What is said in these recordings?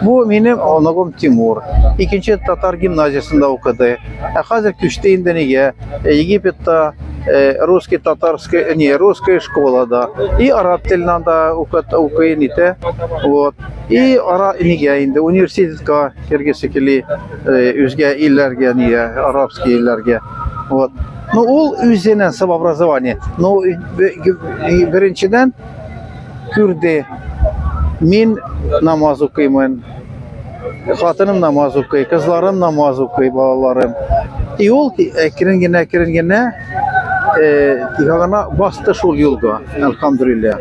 Bu benim anagım Timur. İkinci Tatar gimnaziyasında okudu. Hazır Küçteğin'de Египет'te русский татарский не русская школада и араб тилинен да укыйын ите. Вот. И ара неге инде университетка кергесе кили үзгә илләргә не арабский илләргә. Вот. Ну ул үзенең самообразование. Ну беренчедән күрде. Мин намаз укыймын. Хатыным намаз укый, кызларым намаз укый, балаларым. И ул әкрен-генә тигәгенә басты шул юлга, әлхәмдүлилләх.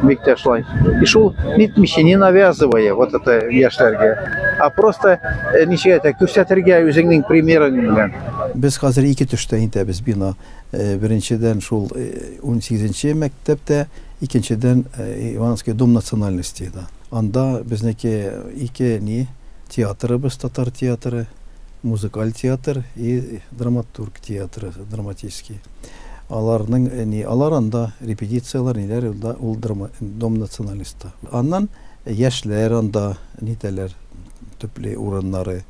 Бик шулай. И шул нитмичә, не навязывая вот это яшьләргә, а просто ничә күрсәтергә үзеңнең примерың белән. Biz хәзер ике төштә интәбез бина. Беренчедән шул 18нче мәктәптә, икенчедән Ивановский дом национальностей да. Анда безнеке ике театрыбыз, татар театры, музыкаль театр и драматург театры, драматический. Алар анда репетициялар ниләр ул дом националиста. Аннан яшьләр анда нителәр төпле урыннары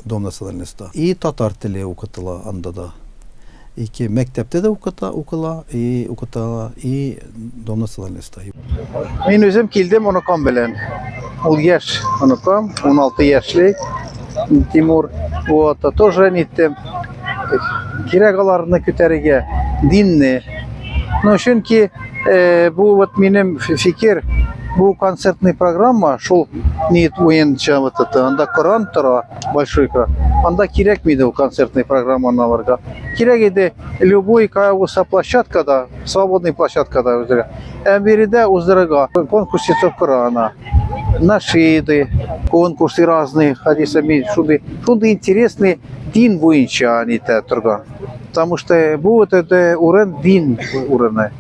дом националиста. И татар теле укытыла анда да. Ике мәктәптә дә укыла и дом националиста. Мин үзем килдем оныкам белән. Ул яшь оныкам, 16 яшьлек Тимур. Вот, тоже ниттем. Кирәк аларны күтәрергә динне. Ну, чөнки бу вот минем фикер, бу концертный программа, шул нит уенча вот это, анда Коран тора, большой Коран. Анда кирәкмиде ул концертный программаны аларга. Кирәк иде любой кайсы площадкада, свободный площадкада үзләре. Беридә уздырырга конкурс Корана, нашиды, конкурсы разные, хадисами, шуды интересный дин буенча нитә торган. Потому что бу это урын дин урыны.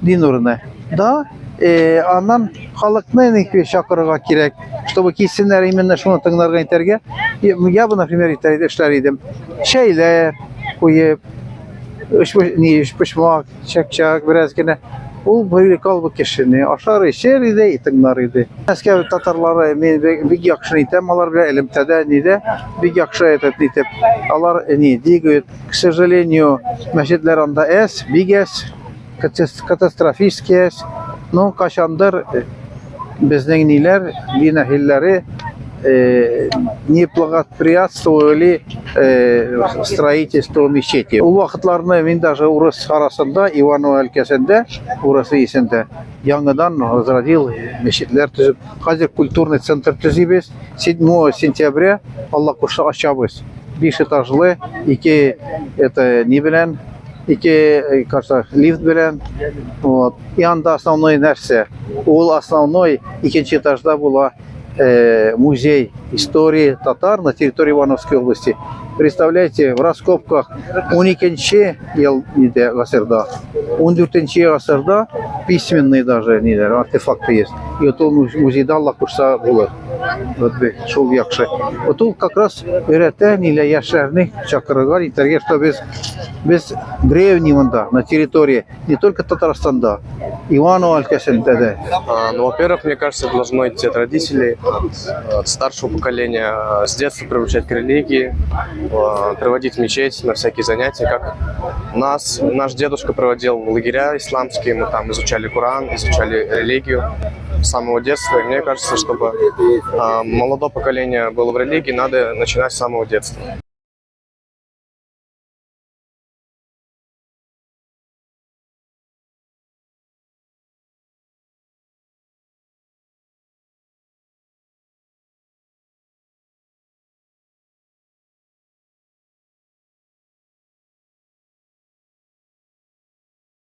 Дин урыны. Да, аннан халыкны чакырырга кирәк, чтобы килсеннәр именно шуны тыңларга итәргә. Я бы, например, эшләр идем. Шәйләр куеп, пышмак, чак-чак, бераз генә. Ул бөйлек алып кешене ашар ишер иде, тыңлар иде. Мәскәү татарлары мен бик яхшы итәм, алар белән элемтәдә ниде, бик яхшы итеп. Алар дигәт, к сожалению, мәчетләр анда бик катастрофический. Ну, кашандыр безнең ниләр, дин әһелләре не благоприятствовали строительству мечети. Ул вакытларны мин даже урыс арасында, Иваново өлкәсендә, урысы исендә яңадан возродил мечетләр төзеп. Хәзер культурный центр төзибез. 7 сентября Алла кушса ачабыз. 5 этажлы, ике белән, ике лифт белән. Вот. И анда основной нәрсә. Ул основной икенче этажда була музей истории татар на территории Ивановской области. Представляете, в раскопках 12-нче гасырда, 14-нче гасырда письменные даже артефакты есть. И вот он музейда Алла кушса булыр. Вот шул яхшы. Вот ул как раз өйрәтә нилә яшьләрне чакырырга итәргә, что без древнего на территории не только Татарстанда, Иваново өлкәсендә дә. Ну, во-первых, мне кажется, должно идти от родителей, от старшего поколения, с детства приучать к религии, приводить в мечеть на всякие занятия, как наш дедушка проводил лагеря исламские, мы там изучали Коран, изучали религию с самого детства. И мне кажется, чтобы молодое поколение было в религии, надо начинать с самого детства.